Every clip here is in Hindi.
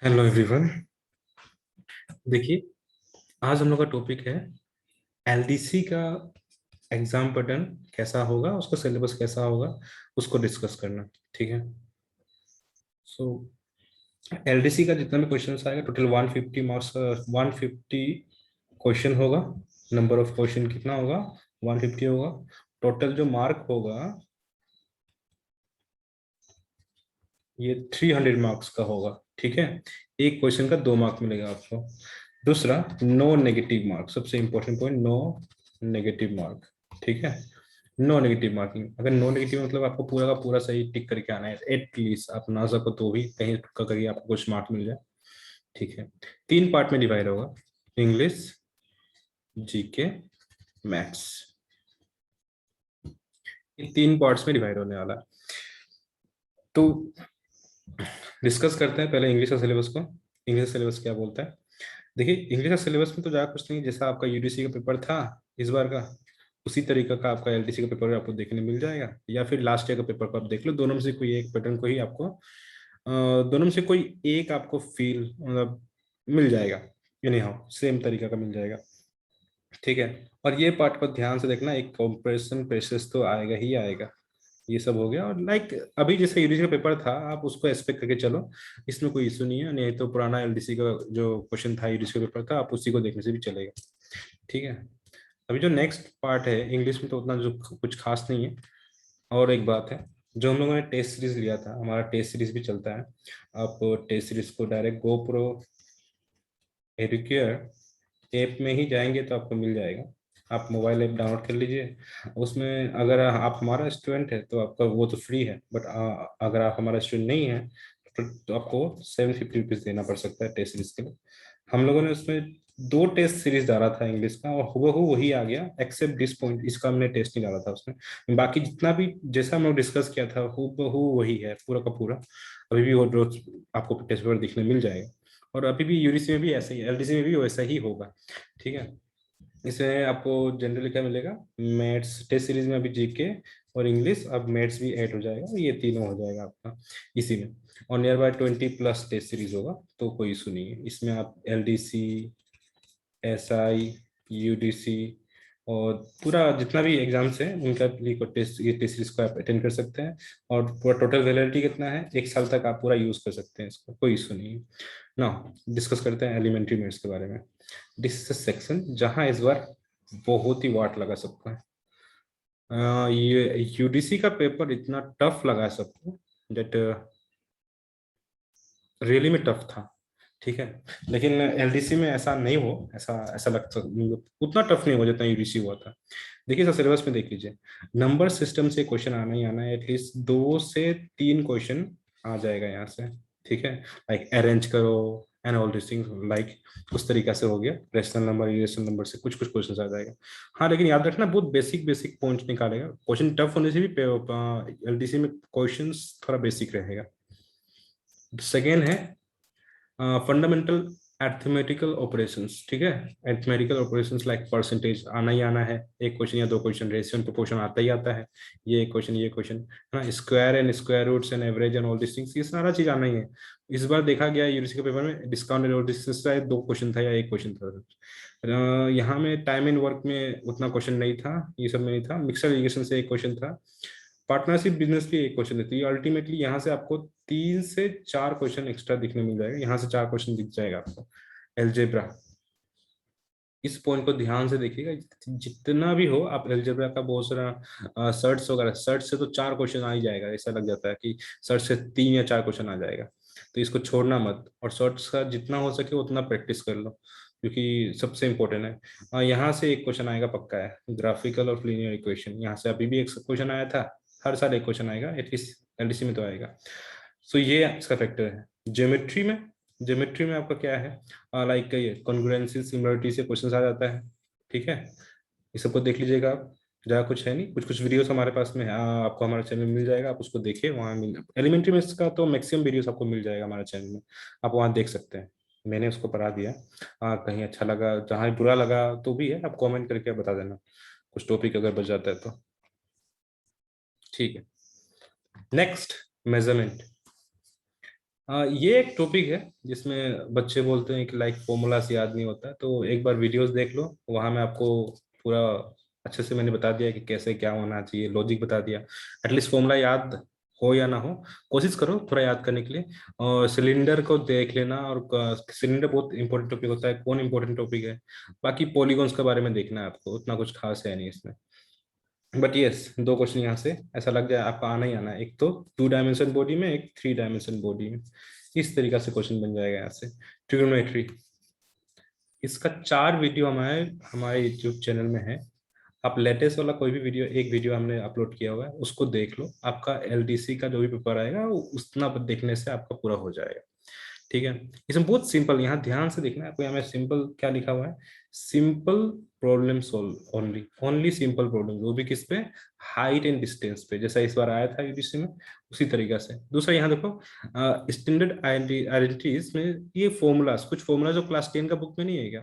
Hello everyone. देखिए, आज हम लोग का टॉपिक है एलडीसी का एग्जाम पैटर्न कैसा होगा, उसका सिलेबस कैसा होगा, उसको डिस्कस करना। ठीक है। सो एलडीसी का जितना भी क्वेश्चन आएगा, टोटल 150 मार्क्स, 150 क्वेश्चन होगा। नंबर ऑफ क्वेश्चन कितना होगा? 150 होगा। टोटल जो मार्क होगा ये 300 मार्क्स का होगा। ठीक है। एक क्वेश्चन का 2 मार्क मिलेगा आपको। दूसरा, नो नेगेटिव मार्क, सबसे important point, no negative mark. ठीक है। नो नेगेटिव मार्किंग, अगर नो नेगेटिव मतलब आपको पूरा का पूरा सही टिक करके आना है, एटलीस्ट आप ना सको तो भी कहीं तुक्का करिए, आपको कुछ मार्क मिल जाए। ठीक है। 3 पार्ट में डिवाइड होगा, इंग्लिश, जीके, मैथ्स। ये 3 पार्ट्स में डिवाइड होने वाला है। तो डिस्कस करते हैं पहले इंग्लिश का सिलेबस को। इंग्लिश का सिलेबस क्या बोलता है? देखिए, इंग्लिश का सिलेबस में तो ज़्यादा कुछ नहीं, जैसा आपका यूडीसी का पेपर था इस बार का, उसी तरीके का आपका एलडीसी का पेपर आपको देखने मिल जाएगा, या फिर लास्ट ईयर का पेपर को आप देख लो। दोनों में से कोई एक पैटर्न को ही आपको दोनों में से कोई एक आपको फील मतलब मिल जाएगा, एनी हाउ सेम तरीका का मिल जाएगा। ठीक है। और ये पार्ट को ध्यान से देखना, एक कंपैरिजन प्रेशेस तो आएगा ही आएगा। ये सब हो गया। और लाइक अभी जैसे यूडीसी का पेपर था, आप उसको एक्सपेक्ट करके चलो, इसमें कोई इशू नहीं है। नहीं तो पुराना एलडीसी का जो क्वेश्चन था, यूडीसी का पेपर था, आप उसी को देखने से भी चलेगा। ठीक है। अभी जो नेक्स्ट पार्ट है इंग्लिश में, तो उतना जो कुछ खास नहीं है। और एक बात है, जो हम लोगों ने टेस्ट सीरीज लिया था, हमारा टेस्ट सीरीज भी चलता है। आप टेस्ट सीरीज को डायरेक्ट गो प्रो एडुकेयर ऐप में ही जाएंगे तो आपको मिल जाएगा। आप मोबाइल ऐप डाउनलोड कर लीजिए। उसमें अगर आप हमारा स्टूडेंट है तो आपका वो तो फ्री है, बट अगर आप हमारा स्टूडेंट नहीं है तो आपको 750 रुपीज देना पड़ सकता है टेस्ट सीरीज के लिए। हम लोगों ने उसमें 2 टेस्ट सीरीज डाला था इंग्लिश का, और हुबहू वही आ गया, एक्सेप्ट दिस पॉइंट, इसका हमने टेस्ट नहीं डाला था उसमें। बाकी जितना भी जैसा हम लोग डिस्कस किया था हुबहू वही है पूरा का पूरा। अभी भी वो रोज आपको टेस्ट पेपर दिखने मिल जाएगा। और अभी भी यूडीसी में भी ऐसा ही, एलडीसी में भी वैसा ही होगा। ठीक है। इसमें आपको जनरली क्या मिलेगा? मैथ्स टेस्ट सीरीज में अभी जीके और इंग्लिश, अब मैथ्स भी ऐड हो जाएगा, ये तीनों हो जाएगा आपका इसी में। और नियर बाय 20+ टेस्ट सीरीज होगा, तो कोई इशू नहीं है इसमें। आप एलडीसी, एसआई, यूडीसी और पूरा जितना भी एग्जाम्स हैं उनका लिए टेस्ट, ये टेस्ट सीरीज को आप अटेंड कर सकते हैं। और पूरा टोटल वैलिडिटी कितना है, 1 साल तक आप पूरा यूज कर सकते हैं इसको, कोई इशू नहीं है ना। डिस्कस करते हैं एलिमेंट्री मेथड्स के बारे में। दिस इज सेक्शन जहां इस बार बहुत ही वाट लगा सबको है। ये यूडीसी का पेपर इतना टफ लगा है सबको, दैट रियली में टफ था। ठीक है। लेकिन एलडीसी में ऐसा नहीं हो, ऐसा ऐसा लगता, उतना टफ नहीं हो जितना यूडीसी हुआ था। देखिए सर, सिलेबस में देख लीजिए, नंबर सिस्टम से क्वेश्चन आना ही आना है, एटलीस्ट 2 से 3 क्वेश्चन आ जाएगा यहाँ से। ठीक है। लाइक अरेंज करो and all this things, like उस तरीका से हो गया। रेशनल नंबर, इरेशनल नंबर से कुछ कुछ क्वेश्चन आ जाएगा। हाँ, लेकिन याद रखना, बहुत बेसिक बेसिक पॉइंट निकालेगा क्वेश्चन, टफ होने से भी एलडीसी में क्वेश्चन थोड़ा बेसिक रहेगा। सेकेंड है फंडामेंटल अर्थमेटिकल ऑपरेशंस। ठीक है। अर्थमेटिकल ऑपरेशंस लाइक परसेंटेज आना ही आना है, एक क्वेश्चन या 2 क्वेश्चन, रेशियो एंड प्रोपोर्शन आता ही आता है, ये एक क्वेश्चन, ये क्वेश्चन है ना, square and square roots and average and all this things, ये सारा चीज आना ही है। इस बार देखा गया यूनिवर्सिटी के पेपर में discount and all this things शायद 2 क्वेश्चन था या एक क्वेश्चन था। यहाँ में टाइम एंड वर्क में उतना क्वेश्चन नहीं था, ये सब में नहीं था। मिक्सर इरिगेशन से एक क्वेश्चन था। पार्टनरशिप बिजनेस की एक क्वेश्चन देती है। अल्टीमेटली यहाँ से आपको 3 से 4 क्वेश्चन एक्स्ट्रा दिखने मिल जाएगा, यहाँ से 4 क्वेश्चन दिख जाएगा आपको। एल्जेब्रा, इस पॉइंट को ध्यान से देखिएगा, जितना भी हो आप एल्जेब्रा का बहुत सारा सर्ट्स वगैरह, सर्ट से तो 4 क्वेश्चन आ ही जाएगा, ऐसा लग जाता है कि सर्ट से 3 या 4 क्वेश्चन आ जाएगा। तो इसको छोड़ना मत, और शॉर्ट्स का जितना हो सके उतना प्रैक्टिस कर लो, क्योंकि सबसे इंपॉर्टेंट है। यहाँ से एक क्वेश्न आएगा पक्का है, ग्राफिकल और लीनियर इक्वेशन, यहाँ से अभी भी एक क्वेश्चन आया था। हर साल एक क्वेश्चन आएगा एटलीस्ट, एलडीसी में तो आएगा। सो ये इसका फैक्टर है। ज्योमेट्री में, ज्योमेट्री में आपका क्या है, लाइक ये कॉन्ग्रुएंसी सिमिलरिटी से क्वेश्चन आ जाता है। ठीक है। ये सबको देख लीजिएगा आप, ज़्यादा कुछ है नहीं, कुछ कुछ वीडियोस हमारे पास में है, आपको हमारे चैनल में मिल जाएगा, आप उसको देखिए, वहाँ मिल, एलिमेंट्री में इसका तो मैक्सिमम वीडियोस आपको मिल जाएगा हमारे चैनल में, आप वहाँ देख सकते हैं। मैंने उसको पढ़ा दिया। कहीं अच्छा लगा, जहाँ बुरा लगा तो भी है, आप कमेंट करके बता देना, कुछ टॉपिक अगर बच जाता है तो। ठीक है। Next, measurement. ये एक टॉपिक है जिसमें बच्चे बोलते हैं कि लाइक फॉर्मूला से याद नहीं होता, तो एक बार वीडियोस देख लो, वहां में आपको पूरा अच्छे से मैंने बता दिया कि कैसे क्या होना चाहिए, लॉजिक बता दिया। एटलीस्ट फॉर्मूला याद हो या ना हो, कोशिश करो थोड़ा याद करने के लिए। और सिलेंडर को देख लेना, और सिलेंडर बहुत इंपॉर्टेंट टॉपिक होता है, कौन इंपॉर्टेंट टॉपिक है। बाकी पॉलीगॉन्स के बारे में देखना है आपको, उतना कुछ खास है नहीं इसमें। बट यस, दो क्वेश्चन यहाँ से ऐसा लग जाए आपका आना ही आना है, एक तो 2 डायमेंशन बॉडी में, एक 3 डायमेंशन बॉडी में। इस तरीका से क्वेश्चन बन जाएगा यहाँ से। ट्रिग्नोमेट्री, इसका 4 वीडियो हमारे हमारे यूट्यूब चैनल में है। आप लेटेस्ट वाला कोई भी वीडियो, एक वीडियो हमने अपलोड किया हुआ है, उसको देख लो। आपका एलडीसी का जो भी पेपर आएगा वो उतना देखने से आपका पूरा हो जाएगा। ठीक है। इसमें बहुत सिंपल, यहाँ ध्यान से देखना है आपको, यहाँ में सिंपल क्या लिखा हुआ है, simple problem solve, only only simple problem, वो भी किस पे, हाइट एंड डिस्टेंस पे, जैसा इस बार आया था यूडीसी में, उसी तरीका से। दूसरा यहाँ देखो, स्टैंडर्ड आइडेंटिटीज में ये फॉर्मूलाज, कुछ फॉर्मूला जो क्लास 10 का बुक में नहीं है क्या,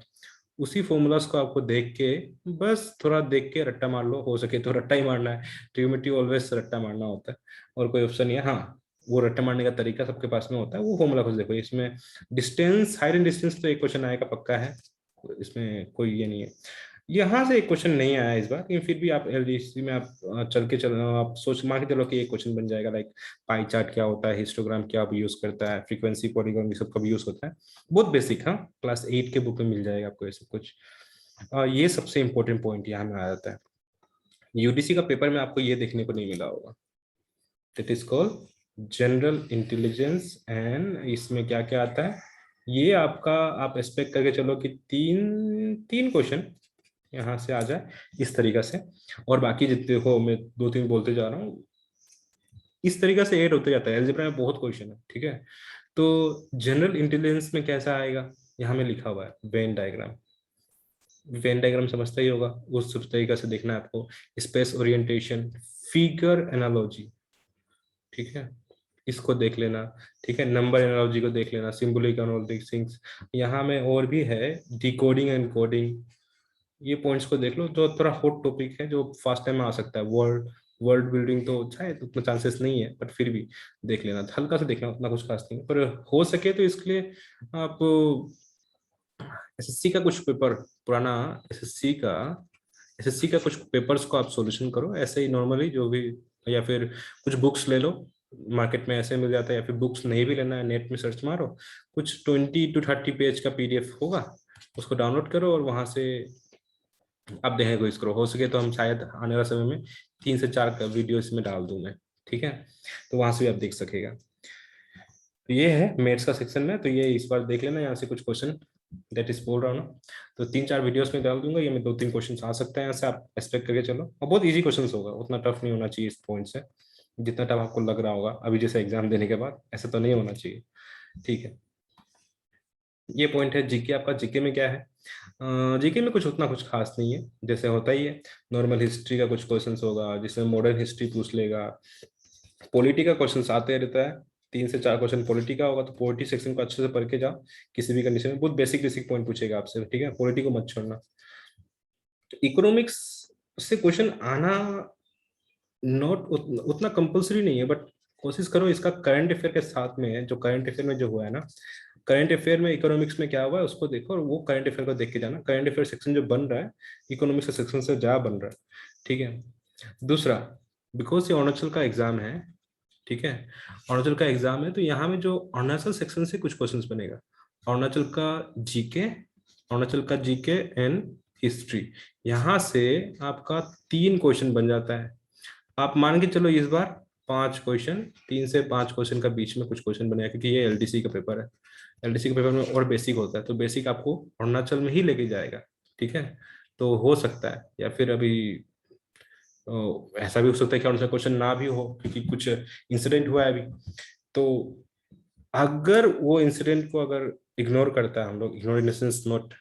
उसी फॉर्मूलाज को आपको देख के, बस थोड़ा देख के रट्टा मार लो, हो सके तो रट्टा ही मारना है, ट्रिग्नोमेट्री ऑलवेज रट्टा मारना होता है, और कोई ऑप्शन नहीं है। हाँ, वो रट्टा मारने का तरीका सबके पास में होता है, वो फॉर्मूला कुछ देखो इसमें। डिस्टेंस, हाइट एंड डिस्टेंस तो एक क्वेश्चन आएगा पक्का है, इसमें कोई ये नहीं है। यहाँ से एक क्वेश्चन नहीं आया इस बार, लेकिन फिर भी आप एलडीसी में आप चल आप सोच मान के चलो कि एक क्वेश्चन बन जाएगा, लाइक पाई चार्ट क्या होता है, हिस्टोग्राम क्या यूज करता है, फ्रीक्वेंसी पॉलीगॉन, ये सब का भी यूज होता है। बहुत बेसिक, हाँ, क्लास 8 के बुक में मिल जाएगा आपको ये सब कुछ। ये सबसे इंपॉर्टेंट पॉइंट यहाँ में आ जाता है। यूडीसी का पेपर में आपको ये देखने को नहीं मिला होगा, that is called general intelligence. And इसमें क्या क्या आता है, ये आपका, आप एक्सपेक्ट करके चलो कि तीन तीन क्वेश्चन यहाँ से आ जाए इस तरीका से, और बाकी जितने हो मैं 2-3 बोलते जा रहा हूँ, इस तरीका से ऐड होते जाता है। अलजेब्रा में बहुत क्वेश्चन है, ठीक है। तो जनरल इंटेलिजेंस में कैसा आएगा, यहाँ में लिखा हुआ है वेन डायग्राम। वेन डायग्राम समझता ही होगा, उस तरीका से देखना है आपको। स्पेस ओरिएंटेशन, फिगर एनालॉजी, ठीक है, इसको देख लेना। ठीक है, नंबर एनालॉजी को देख लेना, सिंबॉलिक एनालिटिक्स थिंग्स, यहाँ में और भी है, डिकोडिंग एंड कोडिंग। ये पॉइंट्स को देख लो, जो थोड़ा हॉट टॉपिक है, जो फास्ट टाइम में आ सकता है। वर्ल्ड वर्ल्ड बिल्डिंग तो शायद उतना चांसेस नहीं है, बट फिर भी देख लेना, हल्का से देखना, उतना कुछ खास नहीं है, पर हो सके तो इसके लिए आप एसएससी का कुछ पेपर, पुराना एसएससी का एसएससी का कुछ पेपर्स को आप सॉल्यूशन करो ऐसे ही नॉर्मली, जो भी, या फिर कुछ बुक्स ले लो, मार्केट में ऐसे मिल जाता है, या फिर बुक्स नहीं भी लेना है, नेट में सर्च मारो, कुछ 20 to 30 पेज का पीडीएफ होगा, उसको डाउनलोड करो, और वहां से आप देखें कोई करो। हो सके तो हम शायद आने वाले समय में 3 से 4 का वीडियो इसमें डाल दूं मैं, ठीक है, तो वहां से भी आप देख सकेगा। तो ये है मेथ्स का सेक्शन में, तो ये इस बार देख लेना यहाँ से कुछ क्वेश्चन, दैट इज बोल रहा हूँ ना। तो 3-4 वीडियोस में डाल दूंगा, ये में 2-3 क्वेश्चन आ सकते हैं यहाँ से, आप एक्सपेक्ट करके चलो, और बहुत इजी क्वेश्चन होगा, उतना टफ नहीं होना चाहिए इस पॉइंट से, जितना टफ आपको लग रहा होगा अभी जैसे एग्जाम देने के बाद, ऐसा तो नहीं होना चाहिए। ठीक है, ये पॉइंट है। जीके, आपका जीके में क्या है, जीके में कुछ उतना कुछ खास नहीं है, जैसे होता ही है, नॉर्मल हिस्ट्री का कुछ क्वेश्चंस होगा, जिसमें मॉडर्न हिस्ट्री पूछ लेगा। पॉलिटी का क्वेश्चन आते रहता है, 3 से 4 क्वेश्चन पॉलिटी का होगा, तो पॉलिटी सेक्शन को अच्छे से पढ़ के जाओ, किसी भी कंडीशन में बहुत बेसिक बेसिक पॉइंट पूछेगा आपसे, ठीक है, पॉलिटी को मत छोड़ना। इकोनॉमिक्स से क्वेश्चन आना नॉट उतना कंपलसरी नहीं है, बट कोशिश करो इसका करंट अफेयर के साथ में, जो करंट अफेयर में जो हुआ है ना, करंट अफेयर में इकोनॉमिक्स में क्या हुआ है उसको देखो, और वो करंट अफेयर को देख के जाना। करंट अफेयर सेक्शन जो बन रहा है, इकोनॉमिक्स के सेक्शन से ज्यादा बन रहा है, ठीक है। दूसरा, बिकॉज ये अरुणाचल का एग्जाम है, ठीक है, अरुणाचल का एग्जाम है, तो यहाँ में जो अरुणाचल सेक्शन से कुछ क्वेश्चंस बनेगा, अरुणाचल का जीके, अरुणाचल का जीके एंड हिस्ट्री, यहाँ से आपका 3 क्वेश्चन बन जाता है। आप मान के चलो इस बार 5 क्वेश्चन, 3 से 5 क्वेश्चन का बीच में कुछ क्वेश्चन बनेगा, क्योंकि ये एलडीसी का पेपर है। एलडीसी के पेपर में और बेसिक होता है, तो बेसिक आपको अरुणाचल में ही लेके जाएगा, ठीक है। तो हो सकता है, या फिर अभी ऐसा भी हो सकता है कि अरुणाचल क्वेश्चन ना भी हो, क्योंकि कुछ इंसिडेंट हुआ है अभी। तो अगर वो इंसिडेंट को अगर इग्नोर करता है हम लोग, ignore in the sense not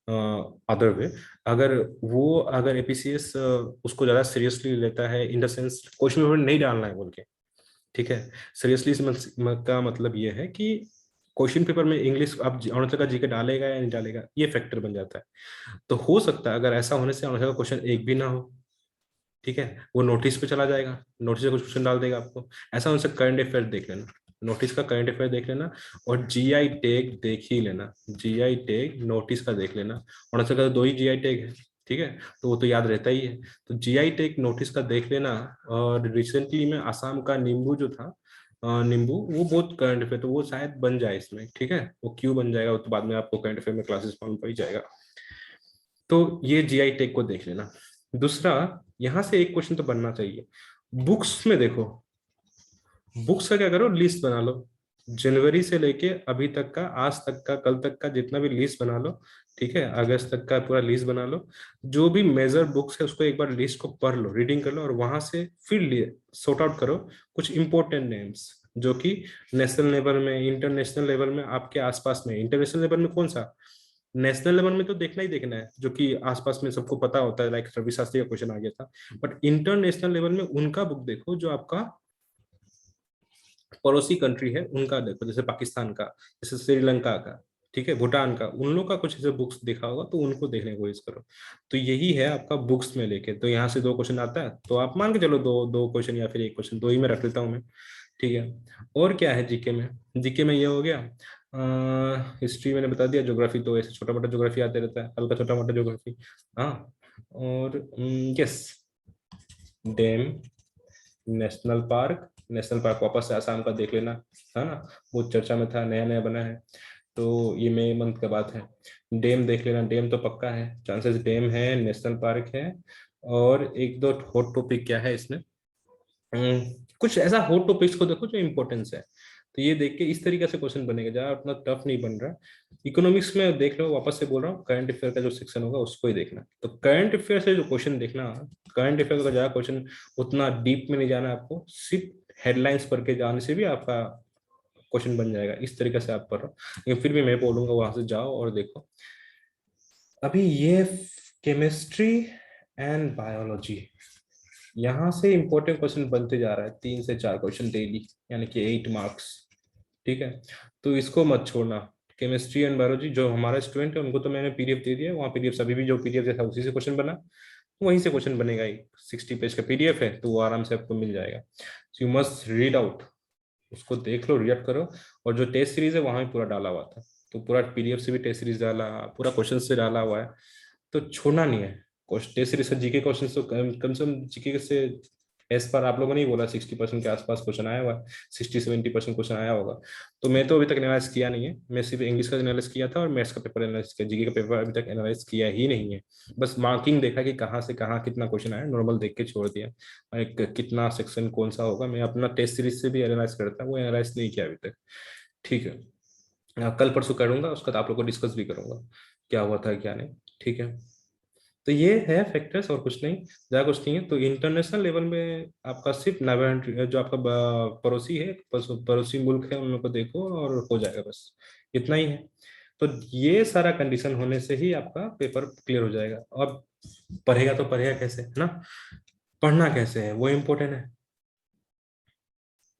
other way, अगर वो, अगर एपीसीएस उसको ज्यादा सीरियसली लेता है, in the sense question paper नहीं डालना है बोल के, ठीक है, सीरियसली का मतलब ये है कि क्वेश्चन पेपर में इंग्लिश अब अरुणाचल का जीके डालेगा या नहीं डालेगा, ये फैक्टर बन जाता है। तो हो सकता है अगर ऐसा होने से अरुणाचल का क्वेश्चन एक भी ना हो, ठीक है, वो नोटिस पे चला जाएगा, नोटिस से कुछ क्वेश्चन डाल देगा आपको, ऐसा होने से करंट अफेयर देख लेना। नोटिस का करंट अफेयर देख लेना, और जीआई टैग देख ही लेना, जीआई टैग नोटिस का देख लेना। और ऐसा दो ही जीआई टैग है, ठीक है, तो वो तो याद रहता ही है। तो जीआई टैग नोटिस का देख लेना। और रिसेंटली में आसाम का नींबू जो था, नींबू, वो बहुत करंट अफेयर, तो वो शायद बन जाए इसमें, ठीक है, वो क्यों बन जाएगा वो तो बाद में आपको करंट अफेयर में क्लासेस मालूम पड़ ही जाएगा। तो ये जीआई टैग को देख लेना। दूसरा, यहाँ से एक क्वेश्चन तो बनना चाहिए, बुक्स में देखो, बुक्स का क्या करो, लिस्ट बना लो, जनवरी से लेके अभी तक का, आज तक का, कल तक का जितना भी लिस्ट बना लो, ठीक है, अगस्त तक का पूरा लिस्ट बना लो। जो भी मेजर बुक्स है उसको एक बार लिस्ट को पढ़ लो, रीडिंग कर लो, और वहां से फिर लिए सॉर्ट आउट करो कुछ इंपॉर्टेंट नेम्स जो कि नेशनल लेवल में, इंटरनेशनल लेवल में आपके आसपास में। इंटरनेशनल लेवल में कौन सा, नेशनल लेवल में तो देखना ही देखना है जो कि आसपास में सबको पता होता है, लाइक रवि शास्त्री का क्वेश्चन आ गया था। बट इंटरनेशनल लेवल में उनका बुक देखो जो आपका पड़ोसी कंट्री है उनका देखो, जैसे पाकिस्तान का, जैसे श्रीलंका का, ठीक है, भूटान का, उन लोग का कुछ ऐसे बुक्स देखा होगा तो उनको देखने की कोशिश करो। तो यही है आपका बुक्स में लेके। तो यहाँ से दो क्वेश्चन आता है तो आप मान के चलो दो दो क्वेश्चन या फिर एक क्वेश्चन, दो ही में रख लेता हूँ मैं, ठीक है। और क्या है जीके में, जीके में ये हो गया, हिस्ट्री मैंने बता दिया, ज्योग्राफी तो ऐसे छोटा मोटा ज्योग्राफी आते रहता है, हल्का छोटा मोटा ज्योग्राफी। हाँ, और yes, dam, national park, national park वापस से आसाम का देख लेना, है ना, बहुत चर्चा में था, नया नया बना है, तो ये मई मंथ का बात है। डैम देख लेना, डैम तो पक्का है, चांसेस डैम है, नेशनल पार्क है। और एक दो हॉट टॉपिक क्या है इसमें, कुछ ऐसा हॉट टॉपिक्स को देखो जो इंपॉर्टेंस है। तो ये देख के इस तरीके से क्वेश्चन बनेगा, जहाँ उतना टफ नहीं बन रहा। इकोनॉमिक्स में देख लो, वापस से बोल रहा हूँ, करंट अफेयर का जो सेक्शन होगा उसको ही देखना। तो करंट अफेयर से जो क्वेश्चन देखना, करंट अफेयर का ज्यादा क्वेश्चन उतना डीप में नहीं जाना आपको, सिर्फ हेडलाइंस पढ़ के जाने से भी आपका क्वेश्चन बन जाएगा, इस तरीके से आप पढ़ रहे हो। लेकिन फिर भी मैं बोलूंगा वहां से जाओ और देखो। अभी ये केमिस्ट्री एंड बायोलॉजी, यहाँ से इंपॉर्टेंट क्वेश्चन बनते जा रहा है, 3 से 4 क्वेश्चन डेली, यानी कि 8 मार्क्स, ठीक है। तो इसको मत छोड़ना। केमिस्ट्री एंड बायोलॉजी, जो हमारा स्टूडेंट है उनको तो मैंने पीडीएफ दे दिया, वहाँ पीडीएफ अभी भी जो पीडीएफ जैसा उसी से क्वेश्चन बना, वहीं से क्वेश्चन बनेगा ही। 60 पेज का पीडीएफ है तो वो आराम से आपको मिल जाएगा। यू मस्ट रीड आउट, उसको देख लो, रिएक्ट करो। और जो टेस्ट सीरीज है वहां भी पूरा डाला हुआ था, तो पूरा पीडीएफ से भी टेस्ट सीरीज डाला, पूरा क्वेश्चन से डाला हुआ है, तो छोड़ना नहीं है। टेस्ट सीरीज से जीके क्वेश्चन तो कम से कम जीके से एस पर आप लोगों ने ही बोला 60% के आसपास क्वेश्चन आया हुआ है, 60-70% क्वेश्चन आया होगा। तो मैं तो अभी तक एनालाइज किया नहीं है, मैं सिर्फ इंग्लिश का एनालाइज किया था और मैथ्स का पेपर एनालाइज किया, जीके का पेपर अभी तक एनालाइज किया ही नहीं है। बस मार्किंग देखा कि कहाँ से कहाँ कितना क्वेश्चन आया, नॉर्मल देख के छोड़ दिया। और कितना सेक्शन कौन सा होगा, मैं अपना टेस्ट सीरीज से भी एनालाइज करता हूँ, वो एनालाइज नहीं किया अभी तक, ठीक है। कल परसों करूंगा, उसका आप लोग को डिस्कस भी करूंगा क्या हुआ था क्या नहीं, ठीक है। तो ये है फैक्टर्स और कुछ नहीं, ज्यादा कुछ नहीं है। तो इंटरनेशनल लेवल में आपका सिर्फ नेबर, जो आपका पड़ोसी है, पड़ोसी मुल्क है, उन लोगों को देखो और हो जाएगा, बस इतना ही है। तो ये सारा कंडीशन होने से ही आपका पेपर क्लियर हो जाएगा। अब पढ़ेगा तो पढ़ेगा कैसे, है ना, पढ़ना कैसे है वो इम्पोर्टेंट है।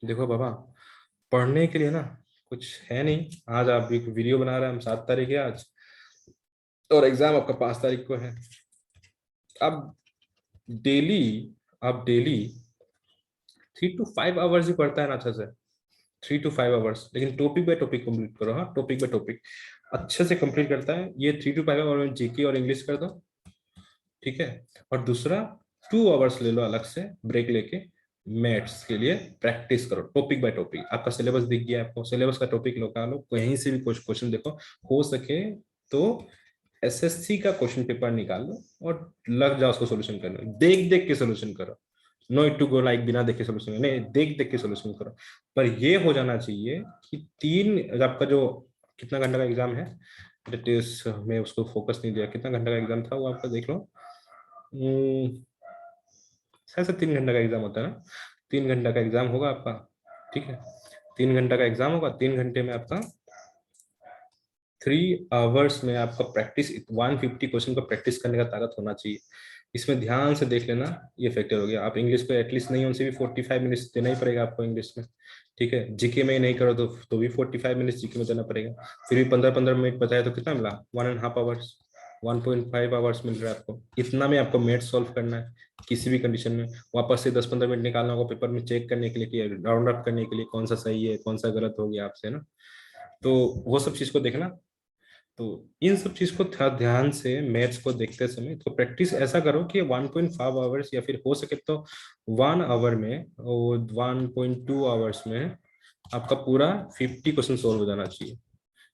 देखो बाबा, पढ़ने के लिए ना कुछ है नहीं। आज आप एक वीडियो बना रहे हैं, हम 7 तारीख है आज, और एग्जाम आपका 5 तारीख को है। अब डेली, आप डेली 3 to 5 आवर्स ही पढ़ता है ना अच्छे से, 3 to 5 आवर्स, लेकिन टॉपिक बाय टॉपिक कंप्लीट करो। हाँ, टॉपिक बाय टॉपिक अच्छे से कंप्लीट करता है ये 3 to 5 आवर में जीके और इंग्लिश कर दो, ठीक है। और दूसरा 2 आवर्स ले लो अलग से ब्रेक लेके, मैथ्स के लिए प्रैक्टिस करो, टॉपिक बाय टॉपिक। आपका सिलेबस दिख गया, आपको सिलेबस का टॉपिक निकालो, कहीं से भी कुछ क्वेश्चन देखो, हो सके तो एसएससी का क्वेश्चन पेपर निकाल लो और लग जाओ उसको सोल्यूशन करने, देख देख के सोल्यूशन करो। नो टू गो लाइक बिना देखे सोल्यूशन नहीं, देख देख के सोल्यूशन करो। पर ये हो जाना चाहिए कि आपका जो कितना घंटा का एग्जाम है, दैट इज, मैं उसको फोकस नहीं दिया, कितना घंटा का एग्जाम था वो आपका देख लो। शायद से 3 घंटा का एग्जाम होता है ना, 3 घंटा का एग्जाम होगा आपका, ठीक है। 3 घंटा का एग्जाम होगा, 3 घंटे में आपका 3 आवर्स में आपका प्रैक्टिस, 150 क्वेश्चन का प्रैक्टिस करने का ताकत होना चाहिए। इसमें ध्यान से देख लेना, ये फैक्टर हो गया। आप इंग्लिश को एटलीस्ट नहीं उनसे भी 45 मिनट्स देना ही पड़ेगा आपको इंग्लिश में, ठीक है। जीके में ही नहीं करो तो भी 45 मिनट्स जीके में देना पड़ेगा। फिर भी 15-15 मिनट बताया तो कितना मिला, 1.5 आवर्स, 1.5 आवर्स मिल रहा है आपको, इतना में आपको मैथ सॉल्व करना है किसी भी कंडीशन में। वापस से 10-15 मिनट निकालना होगा पेपर में चेक करने के लिए कि राउंड अप करने के लिए कौन सा सही है कौन सा गलत हो गया आपसे ना। तो वो सब चीज को देखना। तो इन सब चीज को थोड़ा ध्यान से मैथ्स को देखते समय तो प्रैक्टिस ऐसा करो कि 1.5 आवर्स या फिर हो सके तो 1 आवर में और 1.2 आवर्स में आपका पूरा 50 क्वेश्चन सोल्व हो जाना चाहिए।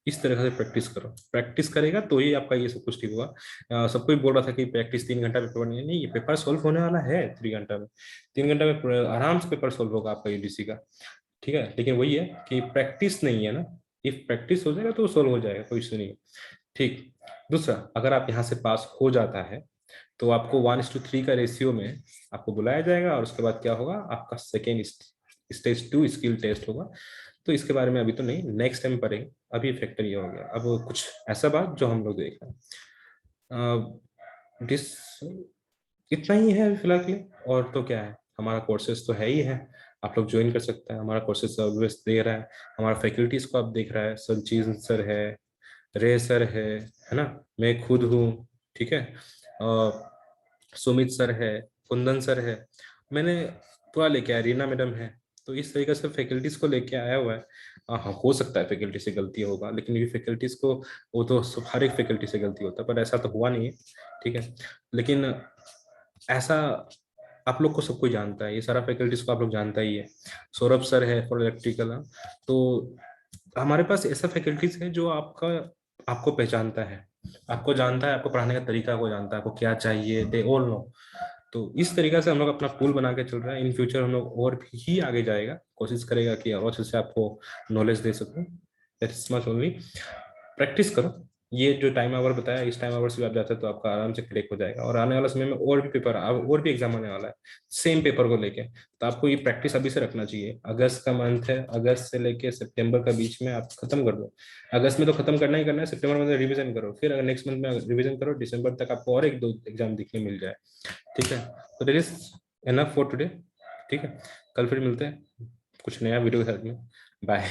इस तरह से प्रैक्टिस करो, प्रैक्टिस करेगा तो ही आपका ये सब कुछ ठीक होगा। सब कोई बोल रहा था कि प्रैक्टिस 3 घंटा में पेपर नहीं, नहीं ये पेपर सोल्व होने वाला है 3 घंटा में। 3 घंटा में आराम से पेपर सोल्व होगा आपका यूडीसी का। ठीक है, लेकिन वही है कि प्रैक्टिस नहीं है ना। इफ प्रैक्टिस हो जाएगा तो सोल्व हो जाएगा, कोई इश्यू नहीं है। ठीक। दूसरा, अगर आप यहाँ से पास हो जाता है तो आपको 1:3 का रेशियो में आपको बुलाया जाएगा, और उसके बाद क्या होगा, आपका सेकेंड स्टेज 2 स्किल टेस्ट होगा। तो इसके बारे में अभी तो नहीं, नेक्स्ट टाइम पढ़ेंगे। अभी फैक्टर ये हो गया, अब कुछ ऐसा बात जो हम लोग देख रहे हैं। डिस इतना ही है अभी फिलहाल के लिए। और तो क्या है, हमारा कोर्सेज तो है ही है, आप लोग ज्वाइन कर सकते हैं। हमारा कोर्सेज ऑलवेज दे रहा है, हमारा फैकल्टीज को आप देख रहा है, संजीव सर है, रे सर है ना, मैं खुद हूँ। ठीक है, सुमित सर है, कुंदन सर है, मैंने पूरा लेके आया, रीना मैडम है। तो इस तरीके से फैकल्टीज को लेके आया हुआ है। हाँ, हो सकता है फैकल्टी से गलती होगा, लेकिन ये फैकल्टीज को, वो तो हर एक फैकल्टी से गलती होता है, पर ऐसा तो हुआ नहीं है। ठीक है, लेकिन ऐसा आप लोग को सब कोई जानता है, ये सारा फैकल्टीज को आप लोग जानता ही है। सौरभ सर है फॉर इलेक्ट्रिकल। तो हमारे पास ऐसा फैकल्टीज है जो आपको पहचानता है, आपको जानता है, आपको पढ़ाने का तरीका को जानता है, आपको क्या चाहिए, दे ऑल नो। तो इस तरीके से हम लोग अपना पूल बना के चल रहे हैं। इन फ्यूचर हम लोग और भी आगे जाएगा, कोशिश करेगा कि और अच्छे से आपको नॉलेज दे सकूं। That is much only. Practice करो, ये जो टाइम आवर बताया, इस टाइम आवर से भी आप जाते हैं तो आपका आराम से क्रैक हो जाएगा। और आने वाला समय में और भी पेपर, और भी एग्जाम आने वाला है सेम पेपर को लेके। तो आपको ये प्रैक्टिस अभी से रखना चाहिए। अगस्त का मंथ है, अगस्त से लेके सितंबर का बीच में आप खत्म कर दो। अगस्त में तो खत्म करना ही करना है, सितंबर में रिवीजन करो, फिर अगर नेक्स्ट मंथ में रिवीजन करो, दिसंबर तक आपको और 1-2 एग्जाम दिखने मिल जाए। ठीक है, तो that is enough for today. ठीक है, कल फिर मिलते हैं कुछ नया वीडियो के साथ में। बाय।